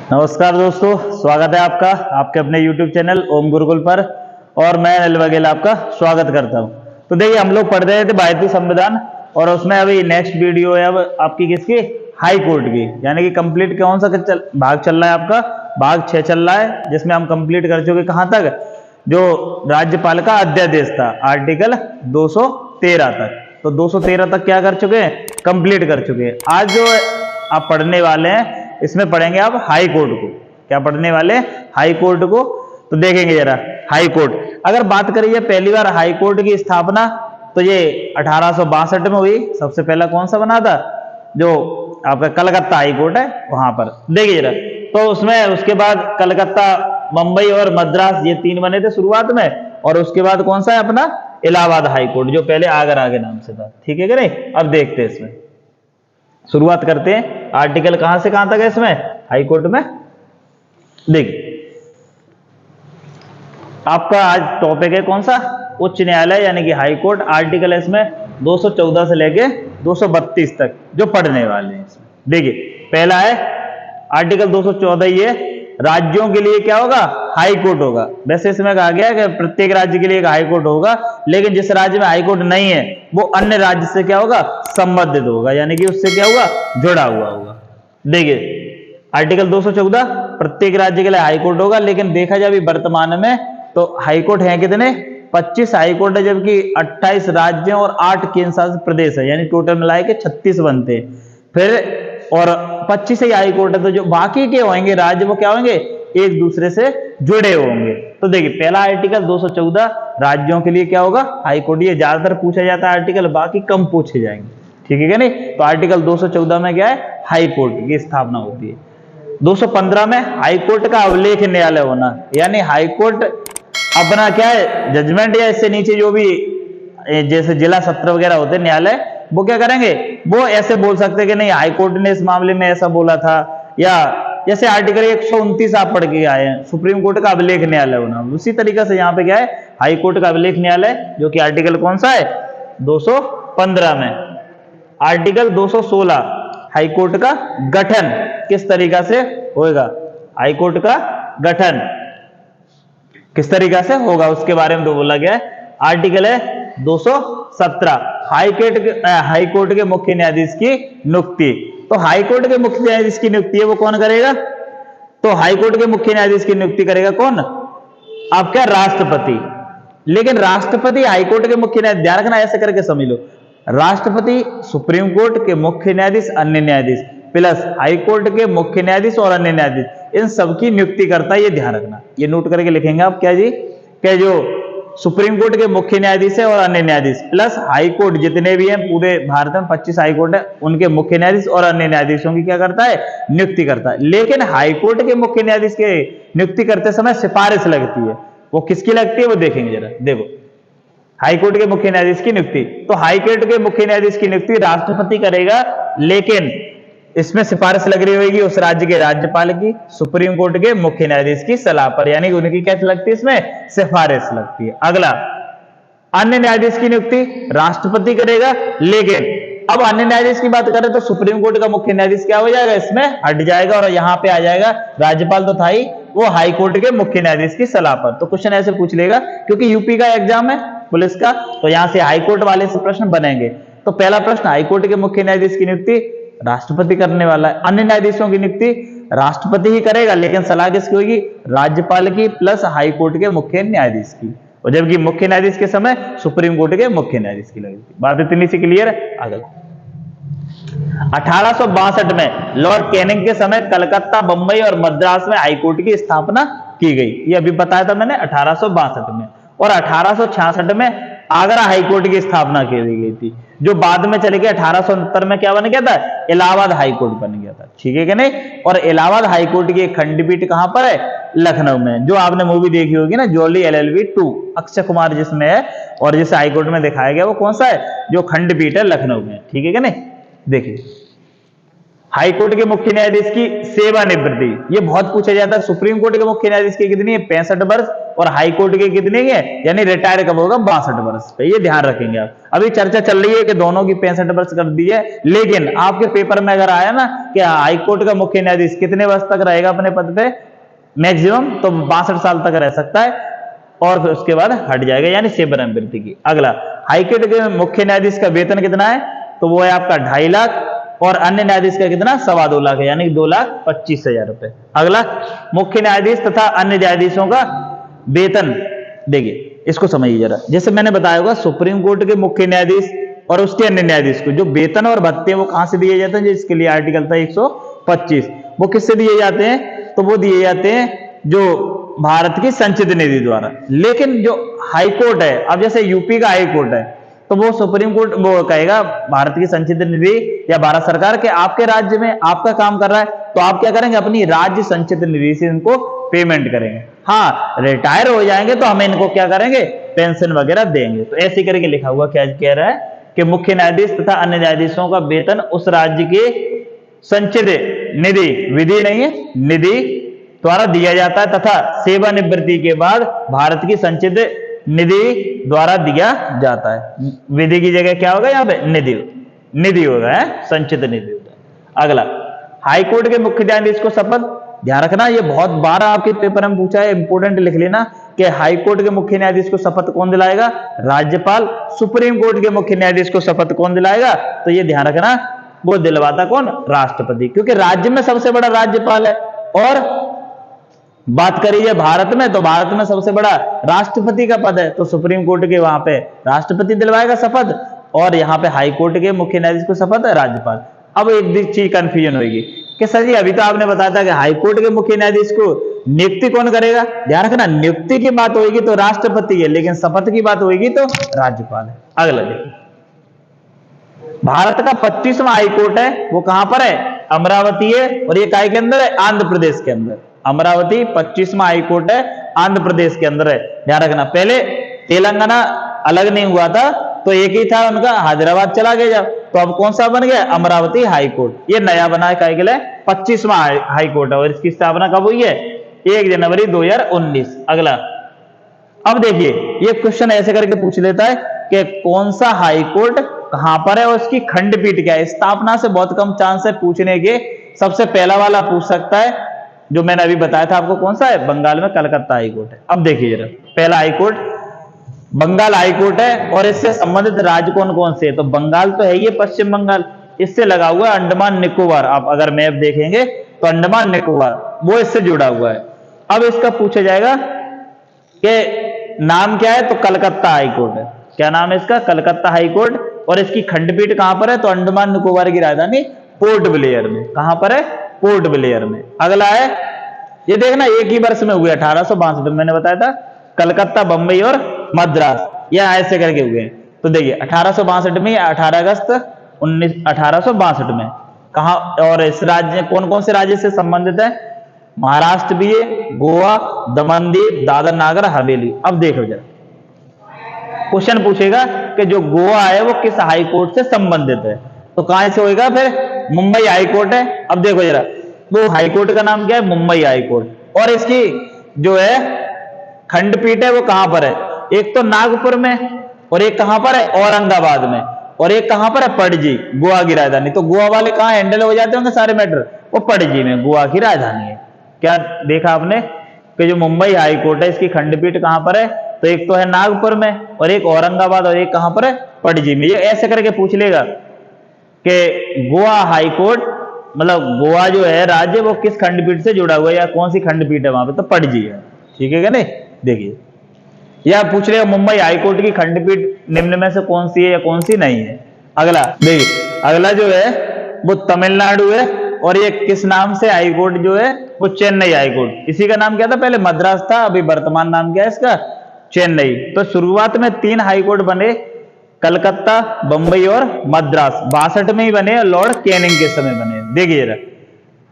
नमस्कार दोस्तों, स्वागत है आपका आपके अपने YouTube चैनल ओम गुरुकुल पर। और मैं अनिल वघेल आपका स्वागत करता हूं। तो देखिए, हम लोग पढ़ रहे थे भारतीय संविधान और उसमें अभी नेक्स्ट वीडियो है अब आपकी किसकी, हाई कोर्ट की। यानी कि कंप्लीट कौन सा भाग चल रहा है आपका, भाग 6 चल रहा है, जिसमें हम कंप्लीट कर चुके कहां तक, जो राज्यपाल का अध्यादेश था आर्टिकल 213 तक। तो 213 तक क्या कर चुके हैं, कंप्लीट कर चुके हैं। आज जो आप पढ़ने वाले हैं इसमें पढ़ेंगे आप हाई कोर्ट को। क्या पढ़ने वाले, हाई कोर्ट को। तो देखेंगे जरा हाई कोर्ट। अगर बात करिए पहली बार हाई कोर्ट की स्थापना तो ये 1862 में हुई। सबसे पहला कौन सा बना था, जो आपका कलकत्ता हाई कोर्ट है वहां पर। देखिए जरा, तो उसमें उसके बाद कलकत्ता, मुंबई और मद्रास, ये 3 बने थे शुरुआत में। और उसके बाद कौन सा है अपना इलाहाबाद हाई कोर्ट, जो पहले आगरा के नाम से था। ठीक है कि नहीं। अब देखते हैं, इसमें शुरुआत करते हैं। आर्टिकल कहां से कहां तक है इसमें हाई कोर्ट में। देखिए, आपका आज टॉपिक है कौन सा, उच्च न्यायालय यानी कि हाई कोर्ट। आर्टिकल है इसमें 214 से लेके 232 तक जो पढ़ने वाले हैं इसमें। देखिए, पहला है आर्टिकल 214, ये राज्यों के लिए क्या होगा, हाई कोर्ट होगा। वैसे इसमें कहा गया है कि प्रत्येक राज्य के लिए एक हाई कोर्ट होगा, लेकिन जिस राज्य में हाई कोर्ट नहीं है वो अन्य राज्य से क्या होगा, संबंधित होगा, यानी कि उससे क्या होगा, जुड़ा हुआ होगा। देखिए, आर्टिकल 214 प्रत्येक राज्य के लिए हाई कोर्ट होगा। लेकिन देखा जाए अभी वर्तमान में तो हाई कोर्ट है कितने, 25 हाई कोर्ट है, जबकि 28 राज्य और 8 केंद्र शासित प्रदेश है, यानी टोटल मिलाए के 36 बनते हैं। फिर और 25 ही हाई कोर्ट है, तो जो बाकी के होंगे राज्य वो क्या होंगे, एक दूसरे से जुड़े होंगे। तो देखिए, पहला आर्टिकल 214 राज्यों के लिए क्या होगा, हाई कोर्ट। ये ज्यादातर पूछा जाता है आर्टिकल, बाकी कम पूछे जाएंगे। ठीक है क्या नहीं। तो आर्टिकल 214 में क्या है, हाई कोर्ट की स्थापना होती है। 215 में हाई कोर्ट का अभिलेख न्यायालय होना, यानी हाई कोर्ट अपना क्या है, जजमेंट या इससे नीचे जो भी जैसे जिला सत्र वगैरह होते हैं न्यायालय, वो क्या करेंगे, वो ऐसे बोल सकते हैं कि नहीं हाई कोर्ट ने इस मामले में ऐसा बोला था। या जैसे आर्टिकल 129 आप पढ़ के आए हैं, सुप्रीम कोर्ट का अभिलेख न्यायालय होना, उसी तरीके से यहाँ पे क्या है, हाई कोर्ट का अभिलेख न्यायालय, जो कि आर्टिकल कौन सा है, 215 में। आर्टिकल 216 हाई कोर्ट का गठन किस तरीका से होगा, हाई कोर्ट का गठन किस तरीका से होगा उसके बारे में तो बोला गया है। आर्टिकल है 217 हाई कोर्ट के मुख्य न्यायाधीश की नियुक्ति। तो हाई कोर्ट के मुख्य न्यायाधीश की नियुक्ति है वो कौन करेगा, तो हाई कोर्ट के मुख्य न्यायाधीश की नियुक्ति करेगा कौन, आपका राष्ट्रपति। लेकिन राष्ट्रपति हाई कोर्ट के मुख्य न्यायाधीश, ध्यान रखना ऐसे करके समझ लो, राष्ट्रपति सुप्रीम कोर्ट के मुख्य न्यायाधीश, अन्य न्यायाधीश, प्लस हाई कोर्ट के मुख्य न्यायाधीश और अन्य न्यायाधीश, इन सबकी नियुक्ति करता है। ये ध्यान रखना, ये नोट करके लिखेंगे आप। क्या जी, क्या जो सुप्रीम कोर्ट के मुख्य न्यायाधीश है और अन्य न्यायाधीश, प्लस हाई कोर्ट जितने भी हैं पूरे भारत में 25 हाई कोर्ट है, उनके मुख्य न्यायाधीश और अन्य न्यायाधीशों की क्या करता है, नियुक्ति करता है। लेकिन हाई कोर्ट के मुख्य न्यायाधीश के नियुक्ति करते समय सिफारिश लगती है। वो किसकी लगती है वो देखेंगे जरा। देखो, हाई कोर्ट के मुख्य न्यायाधीश की नियुक्ति, तो हाई कोर्ट के मुख्य न्यायाधीश की नियुक्ति राष्ट्रपति करेगा, लेकिन इसमें सिफारिश लग रही होगी उस राज्य के राज्यपाल की, सुप्रीम कोर्ट के मुख्य न्यायाधीश की सलाह पर, यानी कि उनकी क्या लगती है, इसमें सिफारिश लगती है। अगला, अन्य न्यायाधीश की नियुक्ति राष्ट्रपति करेगा, लेकिन अब अन्य न्यायाधीश की बात करें तो सुप्रीम कोर्ट का मुख्य न्यायाधीश क्या हो जाएगा, इसमें हट जाएगा और यहां पे आ जाएगा राज्यपाल तो था ही, वो हाई कोर्ट के मुख्य न्यायाधीश की सलाह पर। तो क्वेश्चन ऐसे पूछ लेगा, क्योंकि यूपी का एग्जाम है पुलिस का, तो यहां से हाई कोर्ट वाले से प्रश्न बनेंगे। तो पहला प्रश्न, हाई कोर्ट के मुख्य न्यायाधीश की नियुक्ति राष्ट्रपति करने वाला है। अन्य न्यायाधीशों की नियुक्ति राष्ट्रपति ही करेगा, लेकिन सलाह किसकी होगी, राज्यपाल की प्लस हाई कोर्ट के मुख्य न्यायाधीश की। और जबकि मुख्य न्यायाधीश के समय सुप्रीम कोर्ट के मुख्य न्यायाधीश की लगेगी। बात इतनी सी क्लियर है। अगला, 1862 में लॉर्ड कैनिंग के समय कलकत्ता, बंबई और मद्रास में हाई कोर्ट की स्थापना की गई। ये अभी बताया था मैंने 1862 में। और 1866 में आगरा हाई कोर्ट की स्थापना की गई थी, जो बाद में चले गए 1869 में क्या बन गया था, इलाहाबाद हाई कोर्ट बन गया था। ठीक है कि नहीं। और इलाहाबाद हाई कोर्ट की एक खंडपीठ कहां पर है, लखनऊ में। जो आपने मूवी देखी होगी ना, जॉली LLB 2, अक्षय कुमार जिसमें है, और जिसे हाई कोर्ट में दिखाया गया वो कौन सा है, जो खंडपीठ है लखनऊ में। ठीक है कि नहीं। देखिए, हाई कोर्ट के मुख्य न्यायाधीश की सेवानिवृत्ति, ये बहुत पूछा जाता है। सुप्रीम कोर्ट के मुख्य न्यायाधीश की कितनी है, 65 वर्ष, और हाई कोर्ट के कितने के, यानी रिटायर कब होगा, 62 वर्ष पे। ये ध्यान रखेंगे आप। अभी चर्चा चल रही है कि दोनों की 65 वर्ष कर दी है, लेकिन आपके पेपर में अगर आया ना कि हाई कोर्ट का मुख्य न्यायाधीश कितने वर्ष तक रहेगा अपने पद पे, मैक्सिमम तो 62 साल तक रह सकता है, और फिर उसके बाद हट जाएगा, यानी सेवानिवृत्ति की। अगला, हाईकोर्ट के मुख्य न्यायाधीश का वेतन कितना है, तो वो है आपका 2.5 लाख, और अन्य न्यायाधीश का कितना, 2.25 लाख है, यानी 2,25,000 रुपए। अगला, मुख्य न्यायाधीश तथा अन्य न्यायाधीशों का वेतन, देखिए इसको समझिए जरा। जैसे मैंने बताया होगा, सुप्रीम कोर्ट के मुख्य न्यायाधीश और उसके अन्य न्यायाधीश को जो वेतन और भत्ते वो कहां से दिए जाते हैं, जिसके लिए आर्टिकल था 125, वो किससे दिए जाते हैं, तो वो दिए जाते हैं जो भारत की संचित निधि द्वारा। लेकिन जो हाई कोर्ट है, अब जैसे यूपी का हाई कोर्ट है, तो वो सुप्रीम कोर्ट वो कहेगा भारत की संचित निधि या भारत सरकार के आपके राज्य में आपका काम कर रहा है, तो आप क्या करेंगे, अपनी राज्य संचित निधि से इनको पेमेंट करेंगे। हाँ, रिटायर हो जाएंगे तो हम इनको क्या करेंगे, पेंशन वगैरह देंगे। तो ऐसे करके लिखा हुआ क्या कह रहा है कि मुख्य न्यायाधीश तथा अन्य न्यायाधीशों का वेतन उस राज्य के संचित निधि, विधि नहीं है, निधि द्वारा दिया जाता है तथा सेवानिवृत्ति के बाद भारत की संचित निधि द्वारा दिया जाता है। विधि की जगह क्या होगा यहाँ पे, निधि, निधि होगा, है संचित निधि होगा। अगला, हाईकोर्ट के मुख्य न्यायाधीश को शपथ, ध्यान रखना ये बहुत बार आपके पेपर में पूछा है, इंपोर्टेंट लिख लेना कि हाईकोर्ट के मुख्य न्यायाधीश को शपथ कौन दिलाएगा, राज्यपाल। सुप्रीम कोर्ट के मुख्य न्यायाधीश को शपथ कौन दिलाएगा, तो ये ध्यान रखना वो दिलवाता कौन, राष्ट्रपति, क्योंकि राज्य में सबसे बड़ा राज्यपाल है। और बात करिए भारत में, तो भारत में सबसे बड़ा राष्ट्रपति का पद है, तो सुप्रीम कोर्ट के वहां पे राष्ट्रपति दिलवाएगा शपथ, और यहाँ पे हाई कोर्ट के मुख्य न्यायाधीश को शपथ है राज्यपाल। अब एक चीज कंफ्यूजन होगी कि सर जी अभी तो आपने बताया था कि हाई कोर्ट के मुख्य न्यायाधीश को नियुक्ति कौन करेगा, ध्यान रखना नियुक्ति की बात होगी तो राष्ट्रपति है, लेकिन शपथ की बात होगी तो राज्यपाल है। अगला देखिए, भारत का 25वां हाई कोर्ट है, वो कहां पर है, अमरावती है, और ये काय के अंदर है, आंध्र प्रदेश के अंदर। अमरावती 25वां हाई कोर्ट है, आंध्र प्रदेश के अंदर है, ध्यान रखना। पहले तेलंगाना अलग नहीं हुआ था, तो एक ही था उनका, हैदराबाद चला गया जब, तो अब कौन सा बन गया, अमरावती हाई कोर्ट। ये नया बना है, काय के लिए 25वां हाई कोर्ट है, और इसकी स्थापना कब हुई है, 1 जनवरी 2019। अगला, अब देखिए ये क्वेश्चन ऐसे करके पूछ लेता है कि कौन सा हाई कोर्ट कहां पर है और उसकी खंडपीठ क्या है। स्थापना से बहुत कम चांस है पूछने के, सबसे पहला वाला पूछ सकता है जो मैंने अभी बताया था आपको, कौन सा है, बंगाल में कलकत्ता हाई कोर्ट है। अब देखिए जरा, पहला high court Bengal high court है, और इससे संबंधित राज्य कौन कौन से है, तो बंगाल तो है ये, पश्चिम बंगाल, इससे लगा हुआ है अंडमान निकोबार। आप अगर मैप देखेंगे तो अंडमान निकोबार वो इससे जुड़ा हुआ है। अब इसका पूछा जाएगा कि नाम क्या है, तो कलकत्ता हाई कोर्ट है। क्या नाम है इसका, कलकत्ता हाई कोर्ट, और इसकी खंडपीठ कहां पर है, तो अंडमान निकोबार की राजधानी पोर्ट ब्लेयर में। कहां पर है, पोर्ट ब्लेयर में। अगला है, ये देखना एक ही वर्ष में हुए 1862 में, मैंने बताया था कलकत्ता, बंबई और मद्रास, ये ऐसे करके हुए हैं। तो देखिए 1862 में, 18 अगस्त 1862 में कहा, और इस राज्य कौन कौन से राज्य से संबंधित है, महाराष्ट्र भी है, गोवा, दमन दीव, दादर नागर हवेली। अब देखो जरा, क्वेश्चन पूछेगा कि जो गोवा है वो किस हाई कोर्ट से संबंधित है, तो कहां से होगा, फिर मुंबई हाई कोर्ट है। अब देखो जरा, वो हाई कोर्ट का नाम क्या है, मुंबई हाई कोर्ट, और इसकी जो है खंडपीठ है वो कहां पर है, एक तो नागपुर में, और एक कहां पर है, औरंगाबाद में, और एक कहां पर है, पणजी, गोवा की राजधानी। तो गोवा वाले कहां हैंडल हो जाते होंगे सारे मैटर, वो पणजी में, गोवा की राजधानी है। क्या देखा आपने कि जो मुंबई हाई कोर्ट है इसकी खंडपीठ कहां पर है, तो एक तो है नागपुर में, और एक औरंगाबाद, और एक कहां पर है, पणजी में। ये ऐसे करके पूछ लेगा कि गोवा हाई कोर्ट, मतलब गोवा जो है राज्य, वो किस खंडपीठ से जुड़ा हुआ है, या कौन सी खंडपीठ है वहां पे, तो पणजी है। ठीक है क्या नहीं, देखिए, या पूछ लेगा मुंबई हाई कोर्ट की खंडपीठ निम्न में से कौन सी है या कौन सी नहीं है। अगला देखिए, अगला जो है वो तमिलनाडु है, और ये किस नाम से हाई कोर्ट जो है, वो चेन्नई हाई कोर्ट। इसी का नाम क्या था, पहले मद्रास था, अभी वर्तमान नाम क्या है इसका, चेन्नई। तो शुरुआत में 3 हाई कोर्ट बने, कलकत्ता, बंबई और मद्रास, 62 में ही बने, लॉर्ड कैनिंग के समय बने। देखिए जरा,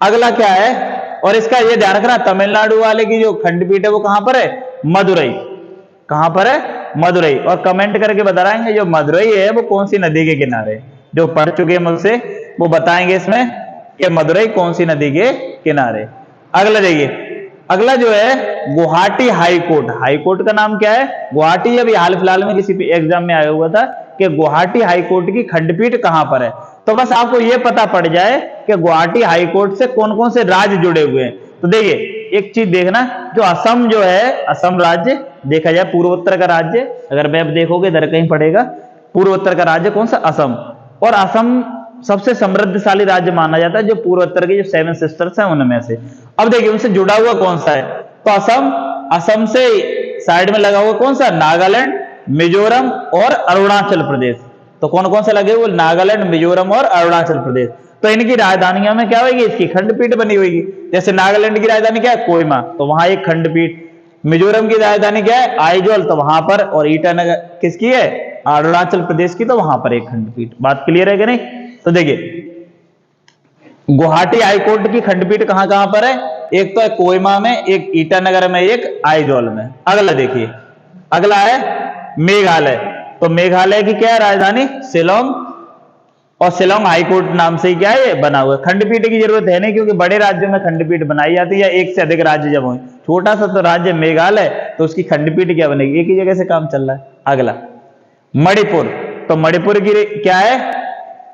अगला क्या है, और इसका ये ध्यान रखना, तमिलनाडु वाले की जो खंडपीठ है वो कहां पर है, मदुरई। कहां पर है, मदुरई। और कमेंट करके बता रहे जो मदुरई है वो कौन सी नदी के किनारे, जो पढ़ चुके हैं मुझसे वो बताएंगे इसमें कि मदुरई कौन सी नदी के किनारे। अगला देखिए, अगला जो है Guwahati high court. High court का नाम क्या है? गुवाहाटी। अभी हाल फिलहाल में किसी एग्जाम में आया हुआ था कि गुवाहाटी हाई कोर्ट की खंडपीठ कहां पर है। तो बस आपको यह पता पड़ जाए कि गुवाहाटी हाई कोर्ट से कौन कौन से राज्य जुड़े हुए हैं। तो देखिए एक चीज देखना, जो असम जो है, असम राज्य देखा जाए पूर्वोत्तर का राज्य, अगर मैप देखोगे इधर कहीं पड़ेगा, पूर्वोत्तर का राज्य कौन सा? असम। और असम सबसे समृद्धशाली राज्य माना जाता है, जो पूर्वोत्तर के जो 7 सिस्टर्स हैं उनमें से। अब देखिए उनसे जुड़ा हुआ कौन सा है? तो असम। असम से साइड में लगा हुआ कौन सा? नागालैंड, मिजोरम और अरुणाचल प्रदेश। तो कौन कौन से लगे हुए? नागालैंड, मिजोरम और अरुणाचल प्रदेश। तो इनकी राजधानियों में क्या होगी? इसकी खंडपीठ बनी होगी। जैसे नागालैंड की राजधानी क्या है? कोहिमा, तो वहां एक खंडपीठ। मिजोरम की राजधानी क्या है? आइजोल, तो वहां पर। और ईटानगर किसकी है? अरुणाचल प्रदेश की, तो वहां पर एक खंडपीठ। बात क्लियर है कि नहीं? तो देखिए गुवाहाटी हाईकोर्ट की खंडपीठ कहां कहां पर है? एक तो है कोहिमा में, एक ईटानगर में, एक आइजोल में। अगला देखिए, अगला है मेघालय। तो मेघालय की क्या है राजधानी? शिलोंग। और शिलोंग हाईकोर्ट नाम से ही क्या है? ये बना हुआ है। खंडपीठ की जरूरत है नहीं, क्योंकि बड़े राज्यों में खंडपीठ बनाई जाती है, या एक से अधिक राज्य जब हो। छोटा सा तो राज्य मेघालय, तो उसकी खंडपीठ क्या बनेगी? एक ही जगह से काम चल रहा है। अगला मणिपुर। तो मणिपुर की क्या है?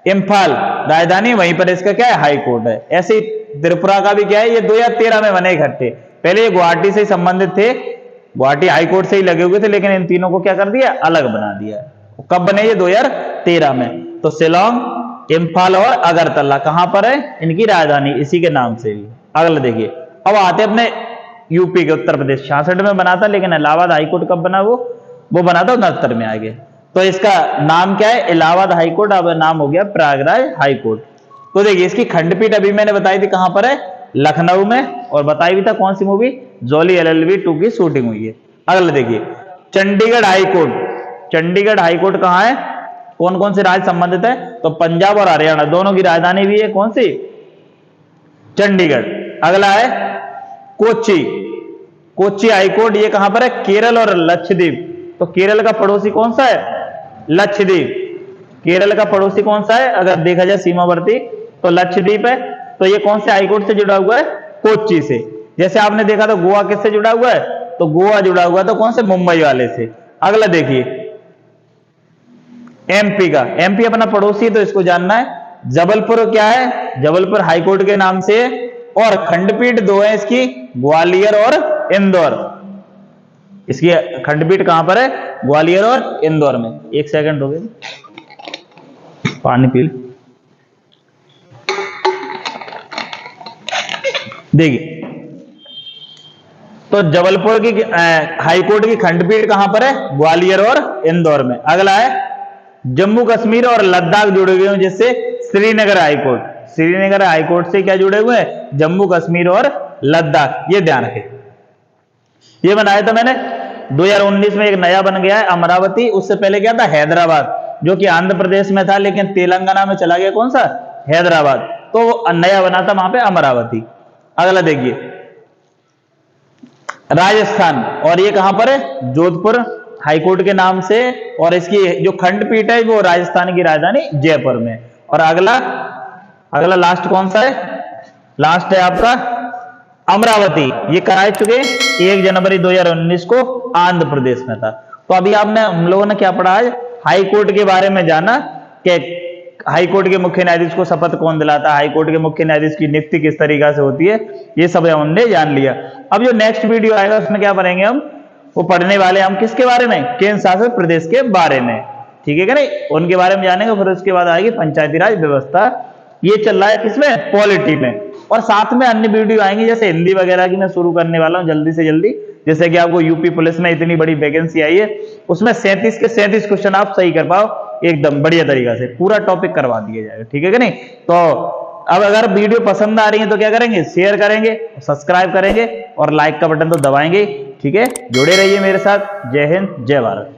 इम्फाल राजधानी, वहीं पर इसका क्या है? हाई कोर्ट है। ऐसे त्रिपुरा का भी क्या है? ये 2013 में बने इकट्ठे। पहले ये गुवाहाटी से संबंधित थे, गुवाहाटी हाई कोर्ट से ही लगे हुए थे, लेकिन इन तीनों को क्या कर दिया? अलग बना दिया। कब बने ये? 2013 में। तो शिलोंग, इम्फाल और अगरतला कहां पर है? इनकी राजधानी इसी के नाम से भी। अगला देखिए, अब आते अपने यूपी के, उत्तर प्रदेश 66 में बना था, लेकिन इलाहाबाद हाईकोर्ट कब बना? वो बना था 69 में आगे। तो इसका नाम क्या है? इलाहाबाद हाईकोर्ट, अब नाम हो गया प्रयागराज हाईकोर्ट। तो देखिए इसकी खंडपीठ अभी मैंने बताई थी कहां पर है? लखनऊ में। और बताई भी था कौन सी मूवी? जोली LLB 2 की शूटिंग हुई है। अगला देखिए चंडीगढ़ हाईकोर्ट। चंडीगढ़ हाईकोर्ट कहां है? कौन कौन से राज्य संबंधित है? तो पंजाब और हरियाणा दोनों की राजधानी भी है कौन सी? चंडीगढ़। अगला है कोच्चि। कोच्चि हाईकोर्ट, ये कहां पर है? केरल और लक्षद्वीप। तो केरल का पड़ोसी कौन सा है? लक्षद्वीप। केरल का पड़ोसी कौन सा है अगर देखा जाए सीमावर्ती? तो लक्षद्वीप है। तो ये कौन से हाईकोर्ट से जुड़ा हुआ है? कोच्चि से। जैसे आपने देखा तो गोवा किससे जुड़ा हुआ है? तो गोवा जुड़ा हुआ तो कौन से? मुंबई वाले से। अगला देखिए MP का। MP अपना पड़ोसी, तो इसको जानना है। जबलपुर क्या है? जबलपुर हाईकोर्ट के नाम से। और खंडपीठ दो है इसकी, ग्वालियर और इंदौर। इसकी खंडपीठ कहां पर है? ग्वालियर और इंदौर में। एक सेकंड हो गए, पानी पी। देखिए तो जबलपुर की हाईकोर्ट की खंडपीठ कहां पर है? ग्वालियर और इंदौर में। अगला है जम्मू कश्मीर और लद्दाख जुड़े हुए हैं, जिससे श्रीनगर हाईकोर्ट। श्रीनगर हाईकोर्ट से क्या जुड़े हुए हैं? जम्मू कश्मीर और लद्दाख। ये ध्यान रखें। ये बनाया था मैंने 2019 में, एक नया बन गया है अमरावती। उससे पहले क्या था? हैदराबाद, जो कि आंध्र प्रदेश में था, लेकिन तेलंगाना में चला गया। कौन सा? हैदराबाद। तो नया बना था वहां पे अमरावती। अगला देखिए राजस्थान, और ये कहां पर है? जोधपुर हाईकोर्ट के नाम से। और इसकी जो खंडपीठ है वो राजस्थान की राजधानी जयपुर में। और अगला लास्ट कौन सा है? लास्ट है आपका अमरावती। ये कराए चुके 1 जनवरी 2019 को, आंध्र प्रदेश में था। तो अभी हम लोगों ने क्या पढ़ा है? हाई कोर्ट के बारे में जाना कि हाई कोर्ट के मुख्य न्यायाधीश को शपथ कौन दिलाता है, हाई कोर्ट के मुख्य न्यायाधीश की नियुक्ति किस तरीका से होती है, ये सब हमने जान लिया। अब जो नेक्स्ट वीडियो आएगा उसमें क्या पढ़ेंगे हम? वो पढ़ने वाले हम किसके बारे में? केंद्र शासित प्रदेश के बारे में। ठीक है कि नहीं? उनके बारे में जानेंगे। फिर उसके बाद आएगी पंचायती राज व्यवस्था। ये चल रहा है किसमें? पॉलिटी में। और साथ में अन्य वीडियो आएंगे, जैसे हिंदी वगैरह की मैं शुरू करने वाला हूं जल्दी से जल्दी। जैसे कि आपको यूपी पुलिस में इतनी बड़ी वैकेंसी आई है, उसमें 37 के 37 क्वेश्चन आप सही कर पाओ एकदम बढ़िया तरीका से, पूरा टॉपिक करवा दिया जाएगा। ठीक है कि नहीं? तो अब अगर वीडियो पसंद आ रही है तो क्या करेंगे? शेयर करेंगे, सब्सक्राइब करेंगे और लाइक का बटन तो दबाएंगे। ठीक है, जुड़े रहिए मेरे साथ। जय हिंद, जय भारत।